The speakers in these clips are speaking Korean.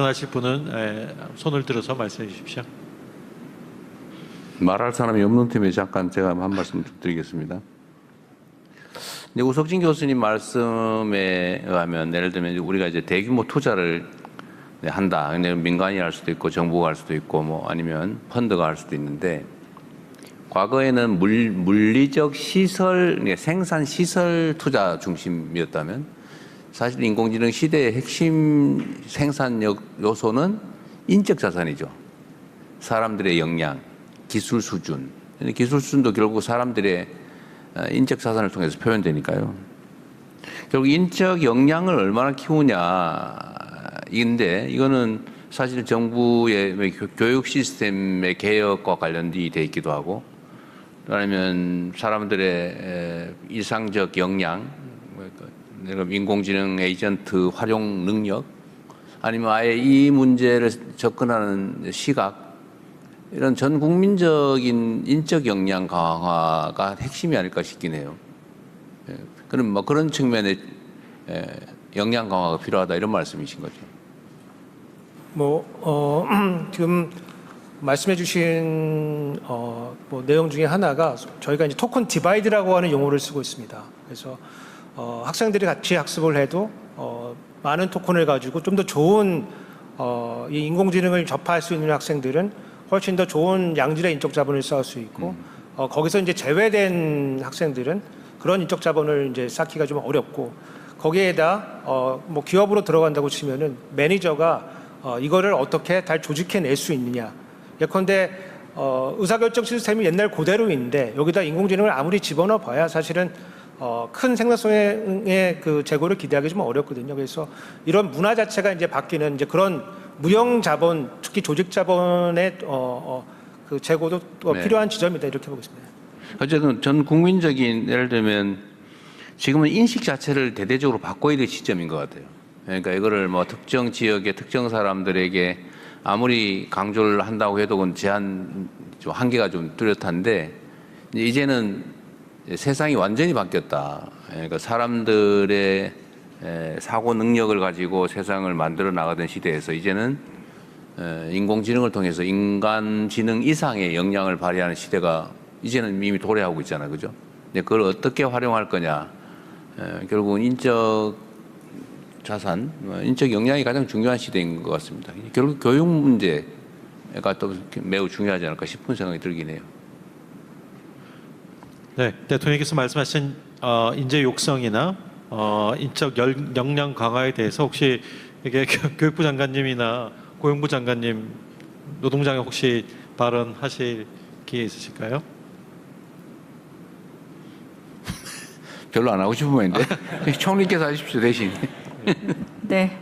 하실 분은 손을 들어서 말씀해 주십시오. 말할 사람이 없는 팀에 잠깐 제가 한 말씀 드리겠습니다. 근데 우석진 교수님 말씀에 의하면 예를 들면 우리가 이제 대규모 투자를 한다. 근데 민간이 할 수도 있고 정부가 할 수도 있고 뭐 아니면 펀드가 할 수도 있는데 과거에는 물리적 시설, 생산 시설 투자 중심이었다면 사실 인공지능 시대의 핵심 생산력 요소는 인적 자산이죠. 사람들의 역량, 기술 수준. 기술 수준도 결국 사람들의 인적 자산을 통해서 표현되니까요. 결국 인적 역량을 얼마나 키우냐인데 이거는 사실 정부의 교육 시스템의 개혁과 관련이 돼 있기도 하고 아니면 사람들의 일상적 역량, 인공지능 에이전트 활용 능력 아니면 아예 이 문제를 접근하는 시각 이런 전 국민적인 인적 역량 강화가 핵심이 아닐까 싶긴 해요. 그럼 뭐 그런 측면에 역량 강화가 필요하다 이런 말씀이신 거죠. 지금 말씀해주신 뭐 내용 중에 하나가 저희가 이제 토큰 디바이드라고 하는 용어를 쓰고 있습니다. 그래서 학생들이 같이 학습을 해도 많은 토큰을 가지고 좀 더 좋은 이 인공지능을 접할 수 있는 학생들은 훨씬 더 좋은 양질의 인적 자본을 쌓을 수 있고 거기서 이제 제외된 학생들은 그런 인적 자본을 이제 쌓기가 좀 어렵고 거기에다 뭐 기업으로 들어간다고 치면은 매니저가 이거를 어떻게 잘 조직해낼 수 있느냐. 예컨대 의사결정 시스템이 옛날 그대로인데 여기다 인공지능을 아무리 집어넣어 봐야 사실은 큰 생산성의 그 재고를 기대하기 좀 어렵거든요. 그래서 이런 문화 자체가 이제 바뀌는 이제 그런 무형 자본, 특히 조직 자본의 그 재고도 네. 필요한 지점이다 이렇게 보고 있습니다. 어쨌든 전 국민적인 예를 들면 지금은 인식 자체를 대대적으로 바꿔야 될 시점인 것 같아요. 그러니까 이거를 뭐 특정 지역의 특정 사람들에게 아무리 강조를 한다고 해도 그건 제한 좀 한계가 좀 뚜렷한데 이제는 세상이 완전히 바뀌었다. 그러니까 사람들의 사고 능력을 가지고 세상을 만들어 나가던 시대에서 이제는 인공지능을 통해서 인간 지능 이상의 역량을 발휘하는 시대가 이제는 이미 도래하고 있잖아요. 그죠? 근데 그걸 어떻게 활용할 거냐. 결국은 인적 자산, 인적 역량이 가장 중요한 시대인 것 같습니다. 결국 교육 문제가 또 매우 중요하지 않을까 싶은 생각이 들긴 해요. 네, 대통령께서 말씀하신 인재 육성이나 인적 역량 강화에 대해서 혹시 이게 교육부 장관님이나 고용부 장관님, 노동장에 혹시 발언하실 기회 있으실까요? 별로 안 하고 싶은 말인데 총리께서 하십시오 대신. 네.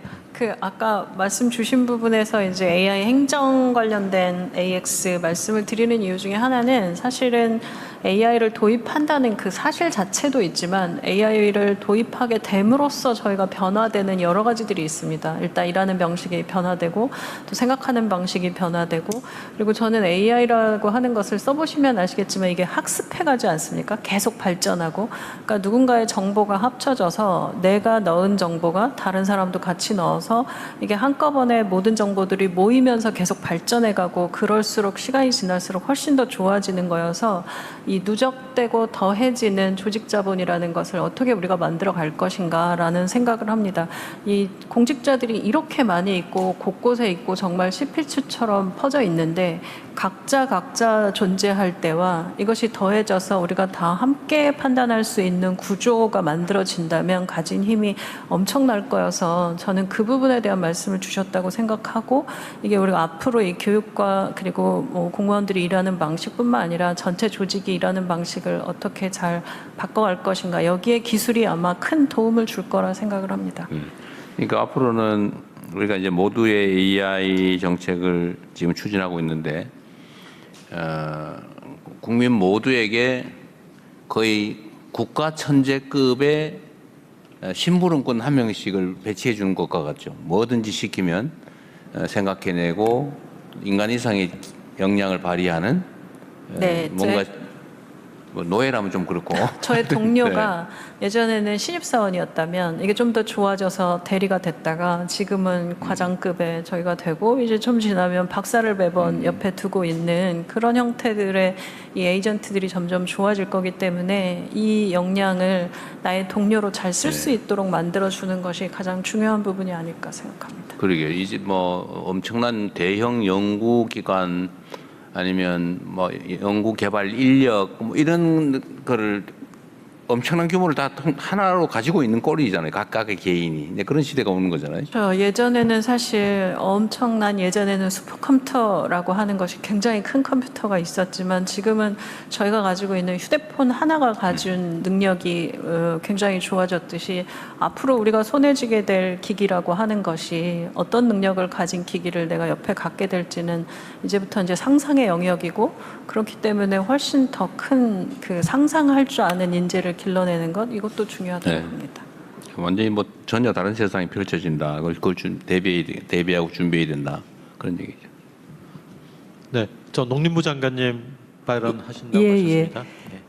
아까 말씀 주신 부분에서 이제 AI 행정 관련된 AX 말씀을 드리는 이유 중에 하나는 사실은 AI를 도입한다는 그 사실 자체도 있지만 AI를 도입하게 됨으로써 저희가 변화되는 여러 가지들이 있습니다. 일단 일하는 방식이 변화되고 또 생각하는 방식이 변화되고 그리고 저는 AI라고 하는 것을 써보시면 아시겠지만 이게 학습해가지 않습니까? 계속 발전하고 그러니까 누군가의 정보가 합쳐져서 내가 넣은 정보가 다른 사람도 같이 넣어서 이게 한꺼번에 모든 정보들이 모이면서 계속 발전해가고 그럴수록 시간이 지날수록 훨씬 더 좋아지는 거여서 이 누적되고 더해지는 조직자본이라는 것을 어떻게 우리가 만들어 갈 것인가라는 생각을 합니다. 이 공직자들이 이렇게 많이 있고 곳곳에 있고 정말 시필추처럼 퍼져 있는데 각자 존재할 때와 이것이 더해져서 우리가 다 함께 판단할 수 있는 구조가 만들어진다면 가진 힘이 엄청날 거여서 저는 그 부분에 대한 말씀을 주셨다고 생각하고 이게 우리가 앞으로 이 교육과 그리고 뭐 공무원들이 일하는 방식뿐만 아니라 전체 조직이 일하는 방식을 어떻게 잘 바꿔갈 것인가 여기에 기술이 아마 큰 도움을 줄 거라 생각을 합니다. 그러니까 앞으로는 우리가 이제 모두의 AI 정책을 지금 추진하고 있는데 국민 모두에게 거의 국가 천재급의 심부름꾼 한 명씩을 배치해 주는 것과 같죠. 뭐든지 시키면 생각해내고 인간 이상의 역량을 발휘하는 네, 뭐 노예라면 좀 그렇고. 저의 동료가 예전에는 신입사원이었다면 이게 좀 더 좋아져서 대리가 됐다가 지금은 과장급에 저희가 되고 이제 좀 지나면 박사를 매번 옆에 두고 있는 그런 형태들의 이 에이전트들이 점점 좋아질 거기 때문에 이 역량을 나의 동료로 잘 쓸 수 있도록 만들어주는 것이 가장 중요한 부분이 아닐까 생각합니다. 그러게요. 이제 뭐 엄청난 대형 연구기관 아니면 뭐 연구 개발 인력 뭐 이런 거를 엄청난 규모를 다 하나로 가지고 있는 꼴이잖아요. 각각의 개인이. 네, 그런 시대가 오는 거잖아요. 예전에는 사실 엄청난 예전에는 슈퍼컴퓨터라고 하는 것이 굉장히 큰 컴퓨터가 있었지만 지금은 저희가 가지고 있는 휴대폰 하나가 가진 능력이 굉장히 좋아졌듯이 앞으로 우리가 손에 쥐게 될 기기라고 하는 것이 어떤 능력을 가진 기기를 내가 옆에 갖게 될지는 이제부터 이제 상상의 영역이고 그렇기 때문에 훨씬 더 큰 그 상상할 줄 아는 인재를 길러내는 것 이것도 중요하다고 봅니다. 완전히 뭐 전혀 다른 세상이 펼쳐진다. 그걸 대비하고 준비해야 된다. 그런 얘기죠. 네, 저 농림부 장관님 발언하신다고 하셨습니다.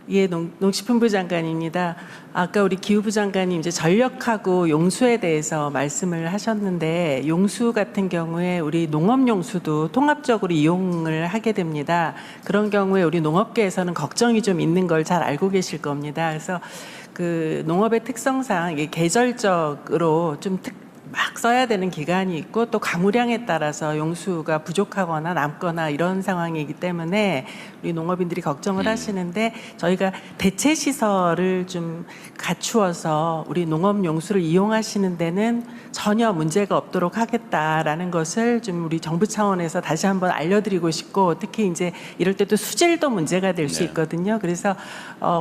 예, 농식품부 장관입니다. 아까 우리 기후부 장관님 이제 전력하고 용수에 대해서 말씀을 하셨는데 용수 같은 경우에 우리 농업용수도 통합적으로 이용을 하게 됩니다. 그런 경우에 우리 농업계에서는 걱정이 좀 있는 걸 잘 알고 계실 겁니다. 그래서 그 농업의 특성상 이게 계절적으로 좀 막 써야 되는 기간이 있고 또 가무량에 따라서 용수가 부족하거나 남거나 이런 상황이기 때문에 우리 농업인들이 걱정을 하시는데 저희가 대체 시설을 좀 갖추어서 우리 농업 용수를 이용하시는 데는 전혀 문제가 없도록 하겠다라는 것을 좀 우리 정부 차원에서 다시 한번 알려드리고 싶고 특히 이제 이럴 때 또 수질도 문제가 될 수 있거든요. 그래서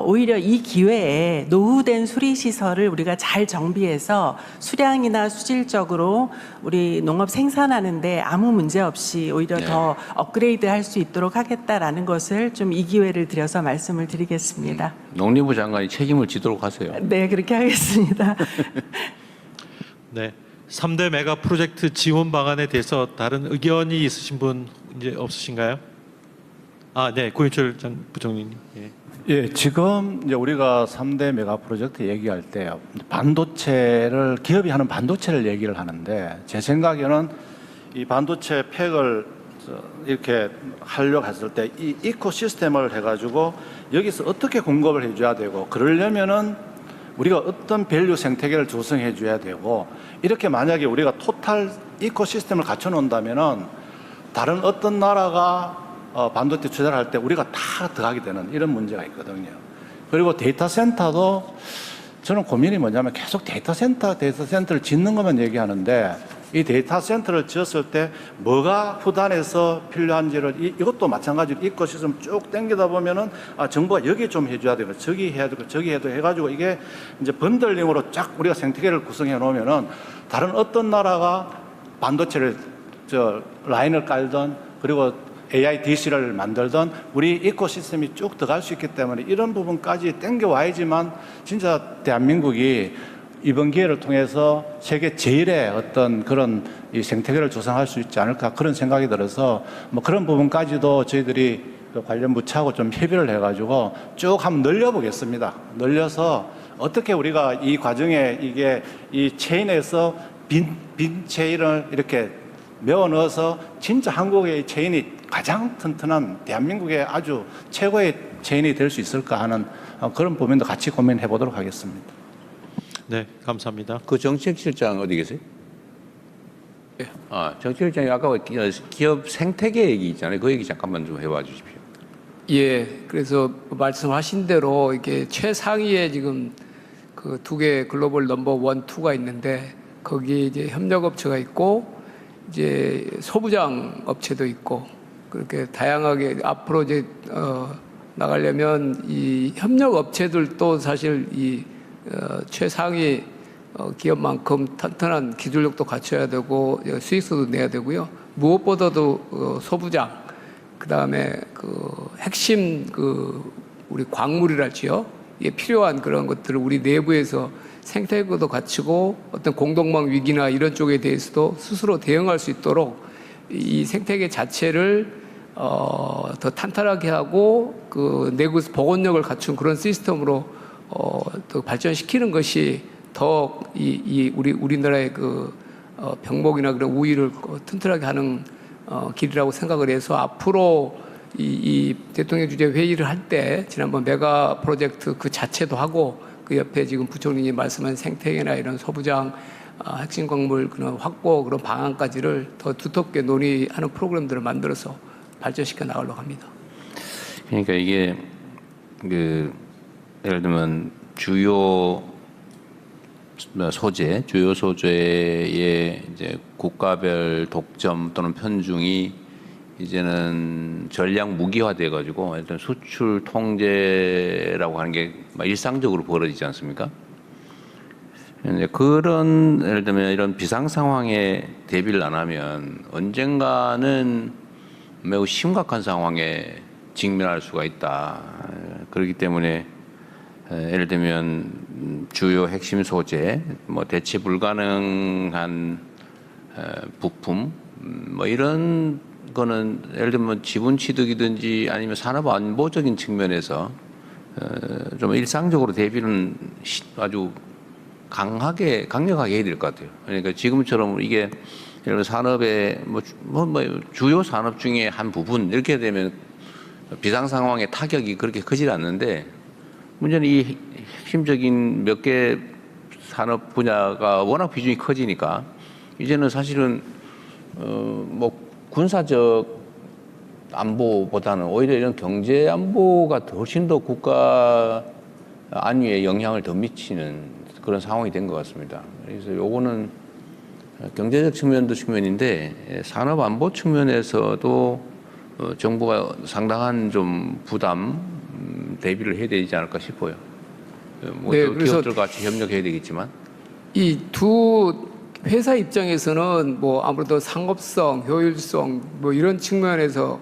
오히려 이 기회에 노후된 수리 시설을 우리가 잘 정비해서 수량이나 수질적으로 우리 농업 생산하는데 아무 문제 없이 오히려 더 업그레이드 할 수 있도록 하겠다라는 것을 좀 이 기회를 들여서 말씀을 드리겠습니다. 농림부 장관이 책임을 지도록 하세요. 네, 그렇게 하겠습니다. 네, 3대 메가 프로젝트 지원 방안에 대해서 다른 의견이 있으신 분 이제 없으신가요? 아, 네, 고인철 부총리님. 예. 예, 지금 이제 우리가 3대 메가 프로젝트 얘기할 때 반도체를 기업이 하는 반도체를 얘기를 하는데 제 생각에는 이 반도체 팩을 이렇게 하려고 했을 때 이 이코시스템을 해가지고 여기서 어떻게 공급을 해줘야 되고 그러려면은 우리가 어떤 밸류 생태계를 조성해 줘야 되고 이렇게 만약에 우리가 토탈 이코시스템을 갖춰 놓는다면은 다른 어떤 나라가 반도체 투자를 할 때 우리가 다 들어가게 되는 이런 문제가 있거든요. 그리고 데이터 센터도 저는 고민이 뭐냐면 계속 데이터 센터를 짓는 것만 얘기하는데 이 데이터 센터를 지었을 때 뭐가 후단에서 필요한지를 이것도 마찬가지로 이코시스템 쭉 당기다 보면은 정부가 여기 좀 해줘야 되고 저기 해야 되고 저기 해도 해가지고 이게 이제 번들링으로 쫙 우리가 생태계를 구성해 놓으면은 다른 어떤 나라가 반도체를 라인을 깔던 그리고 AI DC를 만들던 우리 이코시스템이 쭉 들어갈 수 있기 때문에 이런 부분까지 땡겨와야지만 진짜 대한민국이 이번 기회를 통해서 세계 제일의 어떤 그런 이 생태계를 조성할 수 있지 않을까 그런 생각이 들어서 뭐 그런 부분까지도 저희들이 관련 부처하고 좀 협의를 해가지고 쭉 한번 늘려보겠습니다. 늘려서 어떻게 우리가 이 과정에 이게 이 체인에서 빈 체인을 이렇게 메워 넣어서 진짜 한국의 체인이 가장 튼튼한 대한민국의 아주 최고의 체인이 될 수 있을까 하는 그런 부분도 같이 고민해 보도록 하겠습니다. 네, 감사합니다. 그 정책실장 어디 계세요? 정책실장이 아까 기업 생태계 얘기 있잖아요. 그 얘기 잠깐만 좀 해봐 주십시오. 예, 그래서 말씀하신 대로 이게 최상위에 지금 그 두 개 글로벌 넘버 1, 2가 있는데 거기 이제 협력업체가 있고 이제 소부장 업체도 있고 그렇게 다양하게 앞으로 이제 나가려면 이 협력업체들도 사실 이 최상위 기업만큼 탄탄한 기술력도 갖춰야 되고 수익성도 내야 되고요. 무엇보다도 소부장 그다음에 그 핵심 그 우리 광물이랄지요. 이게 필요한 그런 것들을 우리 내부에서 생태계도 갖추고 어떤 공동망 위기나 이런 쪽에 대해서도 스스로 대응할 수 있도록 이 생태계 자체를 더 탄탄하게 하고 그 내구 보건력을 갖춘 그런 시스템으로 더 발전시키는 것이 더 우리나라의 병목이나 그런 우위를 튼튼하게 하는 길이라고 생각을 해서 앞으로 이 대통령 주재 회의를 할 때 지난번 메가 프로젝트 그 자체도 하고 그 옆에 지금 부총리님 말씀한 생태계나 이런 소부장 핵심 광물 그런 확보 그런 방안까지를 더 두텁게 논의하는 프로그램들을 만들어서 발전시켜 나가려고 합니다. 그러니까 이게 예를 들면 주요 소재의 이제 국가별 독점 또는 편중이 이제는 전략 무기화돼 가지고 일단 수출 통제라고 하는 게 일상적으로 벌어지지 않습니까? 이제 그런 예를 들면 이런 비상 상황에 대비를 안 하면 언젠가는 매우 심각한 상황에 직면할 수가 있다. 그렇기 때문에 예를 들면 주요 핵심 소재, 뭐 대체 불가능한 부품, 뭐 이런 거는 예를 들면 지분 취득이든지 아니면 산업 안보적인 측면에서 좀 일상적으로 대비는 아주 강력하게 해야 될 것 같아요. 그러니까 지금처럼 이게 예를 들어 산업의 뭐 주요 산업 중에 한 부분 이렇게 되면 비상 상황의 타격이 그렇게 크질 않는데 문제는 이 핵심적인 몇 개 산업 분야가 워낙 비중이 커지니까 이제는 사실은 뭐 군사적 안보보다는 오히려 이런 경제 안보가 훨씬 더 국가 안위에 영향을 더 미치는 그런 상황이 된 것 같습니다. 그래서 요거는 경제적 측면도 측면인데 산업 안보 측면에서도 정부가 상당한 좀 부담 대비를 해야 되지 않을까 싶어요. 뭐 네, 그래서 기업들과 같이 협력해야 되겠지만 이 두 회사 입장에서는 뭐 아무래도 상업성, 효율성 뭐 이런 측면에서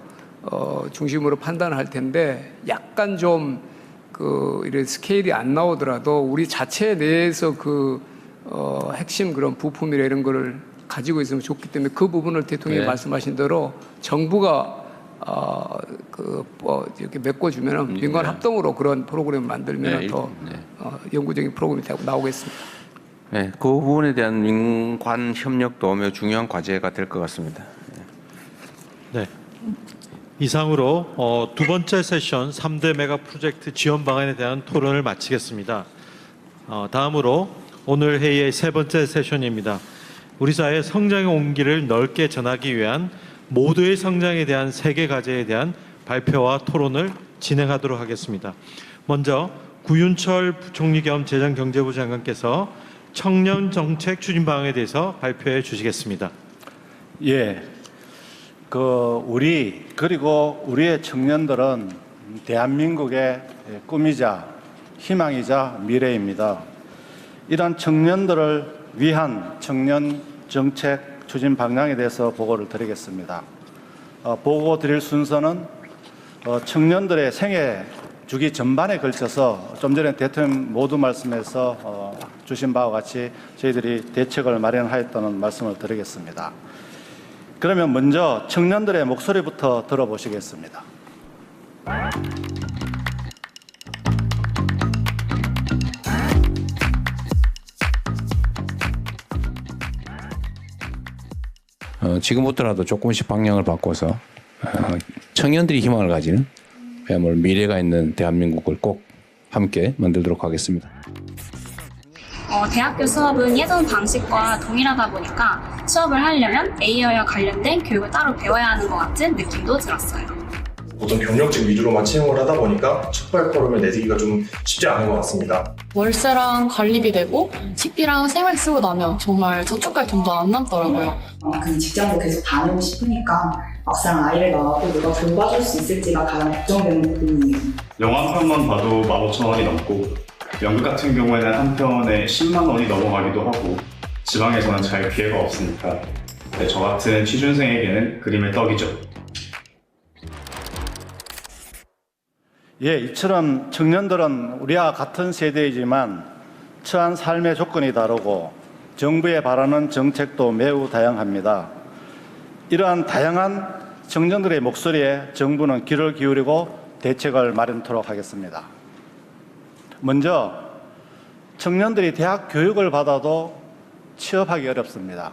중심으로 판단을 할 텐데 약간 좀 이런 스케일이 안 나오더라도 우리 자체 내에서 핵심 그런 부품이나 이런 거를 가지고 있으면 좋기 때문에 그 부분을 대통령이 네. 말씀하신 대로 정부가 이렇게 메꿔주면은 민관 합동으로 그런 프로그램을 만들면 더 영구적인 프로그램이 되고 나오겠습니다. 네, 그 부분에 대한 민관 협력도 매우 중요한 과제가 될 것 같습니다. 네. 이상으로 두 번째 세션 3대 메가 프로젝트 지원 방안에 대한 토론을 마치겠습니다. 다음으로 오늘 회의의 세 번째 세션입니다. 우리 사회의 성장의 온기를 넓게 전하기 위한 모두의 성장에 대한 세계 과제에 대한 발표와 토론을 진행하도록 하겠습니다. 먼저 구윤철 부총리 겸 재정경제부 장관께서 청년 정책 추진 방안에 대해서 발표해 주시겠습니다. 예. 그리고 우리의 청년들은 대한민국의 꿈이자 희망이자 미래입니다. 이런 청년들을 위한 청년 정책 추진 방향에 대해서 보고를 드리겠습니다. 보고 드릴 순서는 청년들의 생애 주기 전반에 걸쳐서 좀 전에 대통령 모두 말씀에서 주신 바와 같이 저희들이 대책을 마련하였다는 말씀을 드리겠습니다. 그러면 먼저 청년들의 목소리부터 들어보시겠습니다. 지금부터라도 조금씩 방향을 바꿔서 청년들이 희망을 가지는 그야말로 미래가 있는 대한민국을 꼭 함께 만들도록 하겠습니다. 대학교 수업은 예전 방식과 동일하다 보니까 수업을 하려면 AI와 관련된 교육을 따로 배워야 하는 것 같은 느낌도 들었어요. 보통 경력직 위주로만 채용을 하다 보니까 첫 발걸음을 내딛기가 좀 쉽지 않은 것 같습니다. 월세랑 관리비 내고 식비랑 생활 쓰고 나면 정말 저축할 돈도 안 남더라고요. 그냥 직장도 계속 다니고 싶으니까 막상 아이를 낳아도 누가 돌봐줄 수 있을지가 가장 걱정되는 부분이에요. 영화 한 편만 봐도 15,000원이 넘고 연극 같은 경우에는 한 편에 10만 원이 넘어가기도 하고 지방에서는 잘 기회가 없으니까 저 같은 취준생에게는 그림의 떡이죠. 예, 이처럼 청년들은 우리와 같은 세대이지만 처한 삶의 조건이 다르고 정부에 바라는 정책도 매우 다양합니다. 이러한 다양한 청년들의 목소리에 정부는 귀를 기울이고 대책을 마련토록 하겠습니다. 먼저 청년들이 대학 교육을 받아도 취업하기 어렵습니다.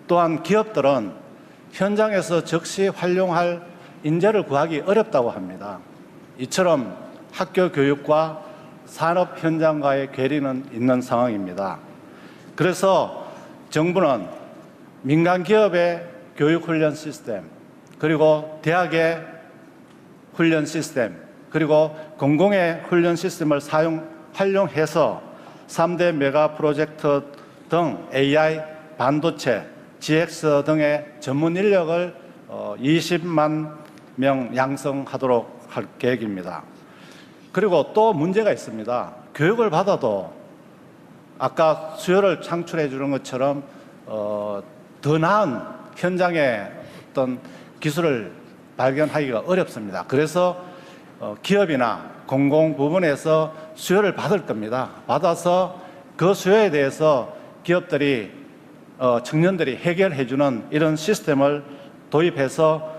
또한 기업들은 현장에서 즉시 활용할 인재를 구하기 어렵다고 합니다. 이처럼 학교 교육과 산업 현장과의 괴리는 있는 상황입니다. 그래서 정부는 민간 기업의 교육 훈련 시스템, 그리고 대학의 훈련 시스템, 그리고 공공의 훈련 시스템을 활용해서 3대 메가 프로젝트 등 AI, 반도체, GX 등의 전문 인력을 20만 명 양성하도록 할 계획입니다. 그리고 또 문제가 있습니다. 교육을 받아도 아까 수요를 창출해 주는 것처럼 더 나은 현장의 어떤 기술을 발견하기가 어렵습니다. 그래서 기업이나 공공 부분에서 수요를 받을 겁니다. 받아서 그 수요에 대해서 기업들이 청년들이 해결해 주는 이런 시스템을 도입해서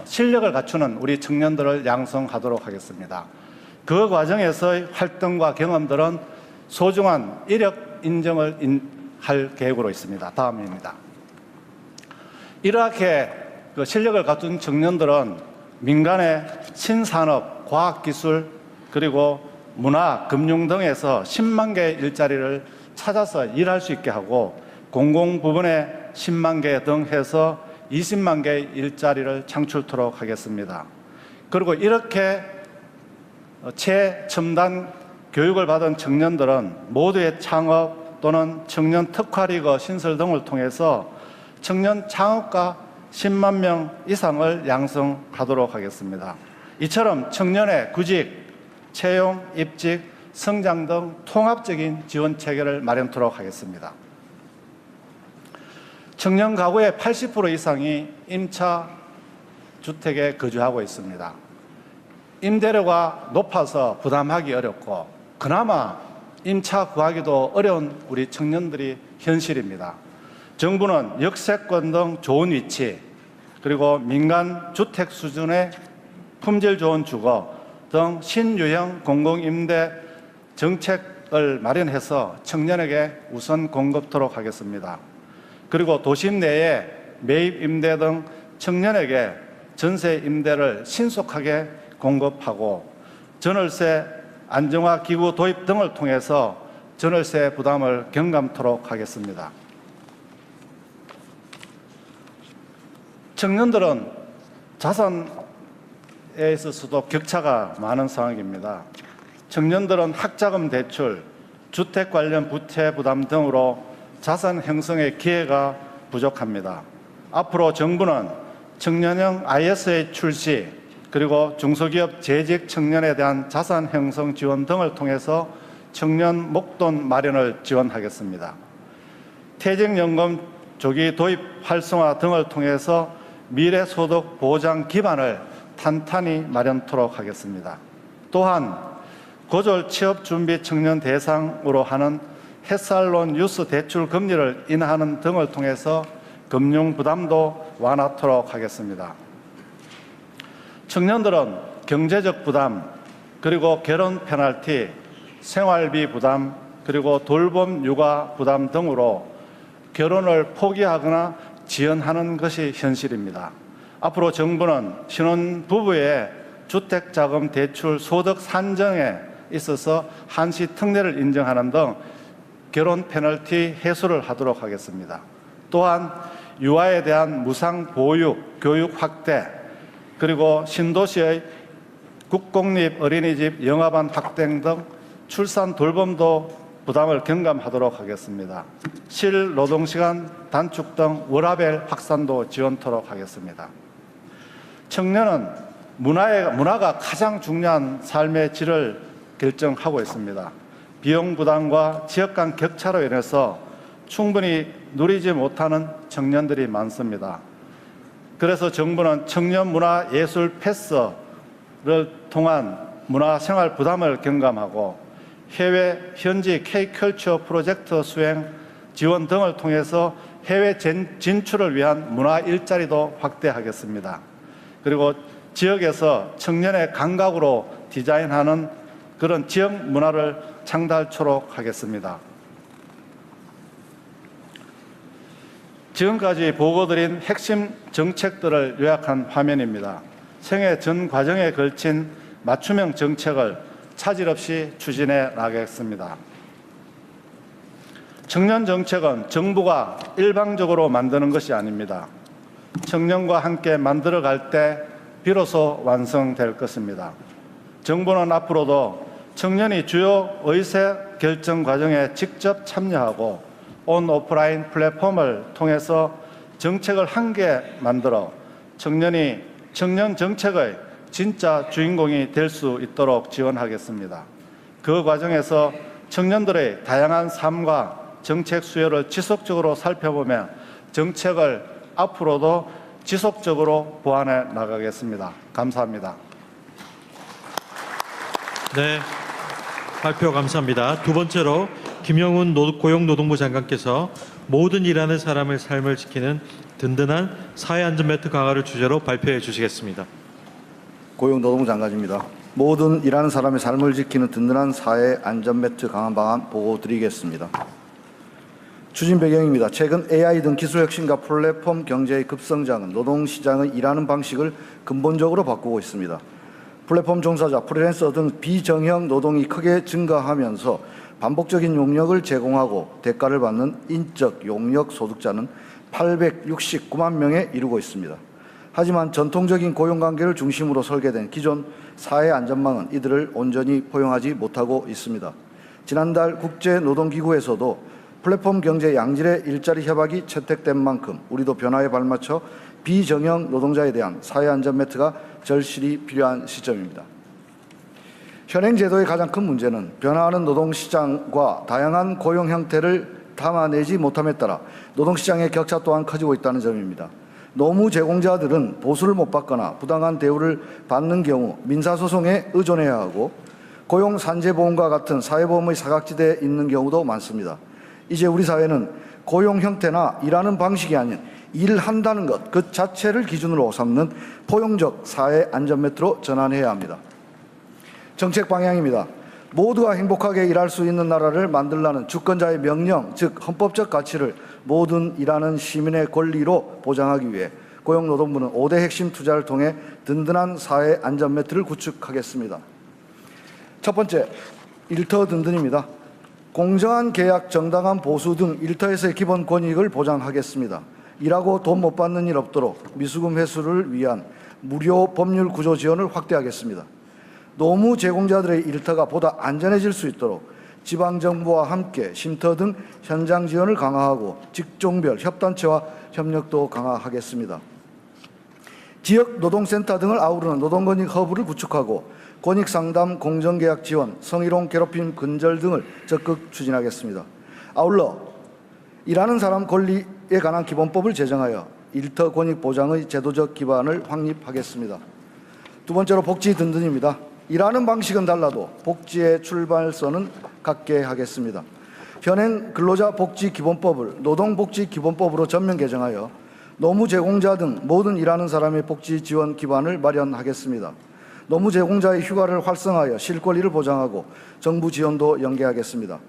실력을 갖추는 우리 청년들을 양성하도록 하겠습니다. 그 과정에서의 활동과 경험들은 소중한 이력 인정을 할 계획으로 있습니다. 다음입니다. 이렇게 실력을 갖춘 청년들은 민간의 신산업, 과학기술, 그리고 문화, 금융 등에서 10만 개의 일자리를 찾아서 일할 수 있게 하고 공공 부분에 10만 개 등 해서 20만 개의 일자리를 창출토록 하겠습니다. 그리고 이렇게 최첨단 교육을 받은 청년들은 모두의 창업 또는 청년 특화리그 신설 등을 통해서 청년 창업가 10만 명 이상을 양성하도록 하겠습니다. 이처럼 청년의 구직, 채용, 입직, 성장 등 통합적인 지원 체계를 마련토록 하겠습니다. 청년 가구의 80% 이상이 임차 주택에 거주하고 있습니다. 임대료가 높아서 부담하기 어렵고 그나마 임차 구하기도 어려운 우리 청년들이 현실입니다. 정부는 역세권 등 좋은 위치, 그리고 민간 주택 수준의 품질 좋은 주거 등 신유형 공공임대 정책을 마련해서 청년에게 우선 공급토록 하겠습니다. 그리고 도심 내에 매입 임대 등 청년에게 전세 임대를 신속하게 공급하고 전월세 안정화 기구 도입 등을 통해서 전월세 부담을 경감토록 하겠습니다. 청년들은 자산에 있어서도 격차가 많은 상황입니다. 청년들은 학자금 대출, 주택 관련 부채 부담 등으로 자산 형성의 기회가 부족합니다. 앞으로 정부는 청년형 ISA 출시, 그리고 중소기업 재직 청년에 대한 자산 형성 지원 등을 통해서 청년 목돈 마련을 지원하겠습니다. 퇴직연금 조기 도입 활성화 등을 통해서 미래소득 보장 기반을 탄탄히 마련토록 하겠습니다. 또한 고졸 취업 준비 청년 대상으로 하는 햇살론 유스 대출 금리를 인하하는 등을 통해서 금융 부담도 완화토록 하겠습니다. 청년들은 경제적 부담, 그리고 결혼 페널티, 생활비 부담, 그리고 돌봄 육아 부담 등으로 결혼을 포기하거나 지연하는 것이 현실입니다. 앞으로 정부는 신혼부부의 주택자금 대출 소득 산정에 있어서 한시 특례를 인정하는 등 결혼 페널티 해소를 하도록 하겠습니다. 또한 유아에 대한 무상 보육, 교육 확대, 그리고 신도시의 국공립 어린이집 영아반 확대 등 출산 돌봄도 부담을 경감하도록 하겠습니다. 실노동시간 단축 등 워라밸 확산도 지원토록 하겠습니다. 청년은 문화가 가장 중요한 삶의 질을 결정하고 있습니다. 비용 부담과 지역 간 격차로 인해서 충분히 누리지 못하는 청년들이 많습니다. 그래서 정부는 청년 문화 예술 패스를 통한 문화생활 부담을 경감하고 해외 현지 K컬처 프로젝트 수행 지원 등을 통해서 해외 진출을 위한 문화 일자리도 확대하겠습니다. 그리고 지역에서 청년의 감각으로 디자인하는 그런 지역 문화를 창달토록 하겠습니다. 지금까지 보고드린 핵심 정책들을 요약한 화면입니다. 생애 전 과정에 걸친 맞춤형 정책을 차질 없이 추진해 나가겠습니다. 청년 정책은 정부가 일방적으로 만드는 것이 아닙니다. 청년과 함께 만들어갈 때 비로소 완성될 것입니다. 정부는 앞으로도 청년이 주요 의사 결정 과정에 직접 참여하고 온 오프라인 플랫폼을 통해서 정책을 함께 만들어 청년이 청년 정책의 진짜 주인공이 될 수 있도록 지원하겠습니다. 그 과정에서 청년들의 다양한 삶과 정책 수요를 지속적으로 살펴보며 정책을 앞으로도 지속적으로 보완해 나가겠습니다. 감사합니다. 네, 발표 감사합니다. 두 번째로 김영훈 고용노동부 장관께서 모든 일하는 사람의 삶을 지키는 든든한 사회안전매트 강화를 주제로 발표해 주시겠습니다. 고용노동부 장관입니다. 모든 일하는 사람의 삶을 지키는 든든한 사회안전매트 강화 방안 보고 드리겠습니다. 추진 배경입니다. 최근 AI 등 기술 혁신과 플랫폼 경제의 급성장은 노동시장의 일하는 방식을 근본적으로 바꾸고 있습니다. 플랫폼 종사자, 프리랜서 등 비정형 노동이 크게 증가하면서 반복적인 용역을 제공하고 대가를 받는 인적 용역 소득자는 869만 명에 이르고 있습니다. 하지만 전통적인 고용관계를 중심으로 설계된 기존 사회안전망은 이들을 온전히 포용하지 못하고 있습니다. 지난달 국제노동기구에서도 플랫폼 경제 양질의 일자리 협약이 채택된 만큼 우리도 변화에 발맞춰 비정형 노동자에 대한 사회안전 매트가 절실히 필요한 시점입니다. 현행 제도의 가장 큰 문제는 변화하는 노동시장과 다양한 고용 형태를 담아내지 못함에 따라 노동시장의 격차 또한 커지고 있다는 점입니다. 노무 제공자들은 보수를 못 받거나 부당한 대우를 받는 경우 민사소송에 의존해야 하고 고용산재보험과 같은 사회보험의 사각지대에 있는 경우도 많습니다. 이제 우리 사회는 고용 형태나 일하는 방식이 아닌 일한다는 것 그 자체를 기준으로 삼는 포용적 사회 안전 매트로 전환해야 합니다. 정책 방향입니다. 모두가 행복하게 일할 수 있는 나라를 만들라는 주권자의 명령, 즉 헌법적 가치를 모든 일하는 시민의 권리로 보장하기 위해 고용노동부는 5대 핵심 투자를 통해 든든한 사회 안전 매트를 구축하겠습니다. 첫 번째, 일터 든든입니다. 공정한 계약, 정당한 보수 등 일터에서의 기본 권익을 보장하겠습니다. 일하고 돈 못 받는 일 없도록 미수금 회수를 위한 무료 법률 구조 지원을 확대하겠습니다. 노무 제공자들의 일터가 보다 안전해질 수 있도록 지방정부와 함께 쉼터 등 현장 지원을 강화하고 직종별 협단체와 협력도 강화하겠습니다. 지역 노동센터 등을 아우르는 노동권익 허브를 구축하고 권익상담, 공정계약 지원, 성희롱, 괴롭힘, 근절 등을 적극 추진하겠습니다. 아울러 일하는 사람 권리에 관한 기본법을 제정하여 일터 권익 보장의 제도적 기반을 확립하겠습니다. 두 번째로 복지 든든입니다. 일하는 방식은 달라도 복지의 출발선은 같게 하겠습니다. 현행 근로자복지기본법을 노동복지기본법으로 전면 개정하여 노무 제공자 등 모든 일하는 사람의 복지 지원 기반을 마련하겠습니다. 노무 제공자의 휴가를 활성화하여 실권리를 보장하고 정부 지원도 연계하겠습니다.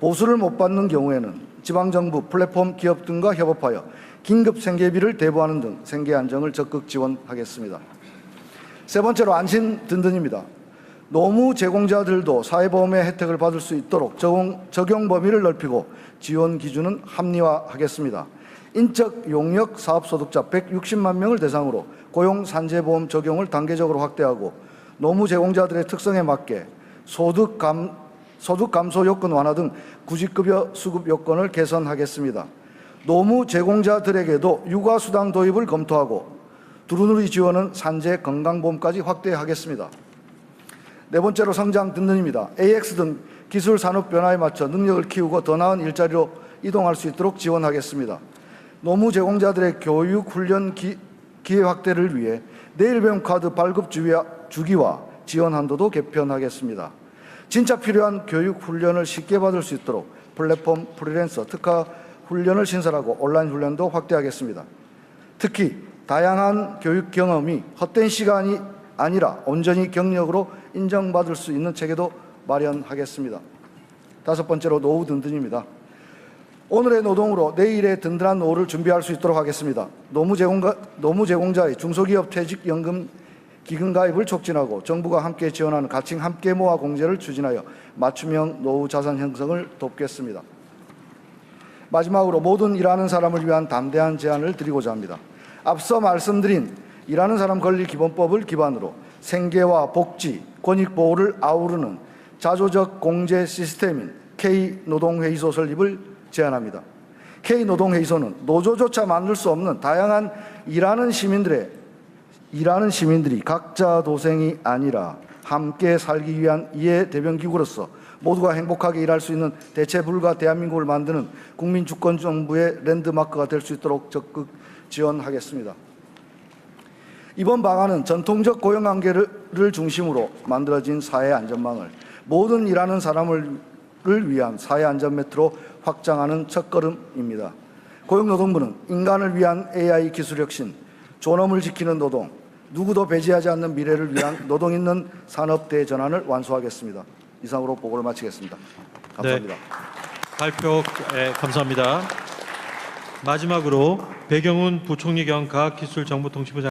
보수를 못 받는 경우에는 지방정부, 플랫폼 기업 등과 협업하여 긴급 생계비를 대부하는 등 생계 안정을 적극 지원하겠습니다. 세 번째로 안심 든든입니다. 노무 제공자들도 사회보험의 혜택을 받을 수 있도록 적용 범위를 넓히고 지원 기준은 합리화하겠습니다. 인적 용역 사업소득자 160만 명을 대상으로 고용산재보험 적용을 단계적으로 확대하고 노무 제공자들의 특성에 맞게 소득 감소 요건 완화 등 구직급여 수급 요건을 개선하겠습니다. 노무 제공자들에게도 육아수당 도입을 검토하고 두루누리 지원은 산재 건강보험까지 확대하겠습니다. 네 번째로 성장 든든입니다. AX 등 기술 산업 변화에 맞춰 능력을 키우고 더 나은 일자리로 이동할 수 있도록 지원하겠습니다. 노무 제공자들의 교육 훈련 기회 확대를 위해 내일배움 카드 발급 주기와 지원 한도도 개편하겠습니다. 진짜 필요한 교육 훈련을 쉽게 받을 수 있도록 플랫폼 프리랜서 특화 훈련을 신설하고 온라인 훈련도 확대하겠습니다. 특히 다양한 교육 경험이 헛된 시간이 아니라 온전히 경력으로 인정받을 수 있는 체계도 마련하겠습니다. 다섯 번째로 노후 든든입니다. 오늘의 노동으로 내일의 든든한 노후를 준비할 수 있도록 하겠습니다. 노무 제공자의 중소기업 퇴직연금 기금 가입을 촉진하고 정부가 함께 지원하는 가칭 함께 모아 공제를 추진하여 맞춤형 노후 자산 형성을 돕겠습니다. 마지막으로 모든 일하는 사람을 위한 담대한 제안을 드리고자 합니다. 앞서 말씀드린 일하는 사람 권리 기본법을 기반으로 생계와 복지, 권익 보호를 아우르는 자조적 공제 시스템인 K노동회의소 설립을 제안합니다. K노동회의소는 노조조차 만들 수 없는 다양한 일하는 시민들이 각자 도생이 아니라 함께 살기 위한 이해 대변기구로서 모두가 행복하게 일할 수 있는 대체 불가 대한민국을 만드는 국민주권정부의 랜드마크가 될 수 있도록 적극 지원하겠습니다. 이번 방안은 전통적 고용관계를 중심으로 만들어진 사회 안전망을 모든 일하는 사람을 위한 사회 안전 매트로 확장하는 첫걸음입니다. 고용노동부는 인간을 위한 AI 기술 혁신, 존엄을 지키는 노동, 누구도 배제하지 않는 미래를 위한 노동 있는 산업 대전환을 완수하겠습니다. 이상으로 보고를 마치겠습니다. 감사합니다. 네, 발표 감사합니다. 마지막으로 배경훈 부총리 겸 과학기술정보통신부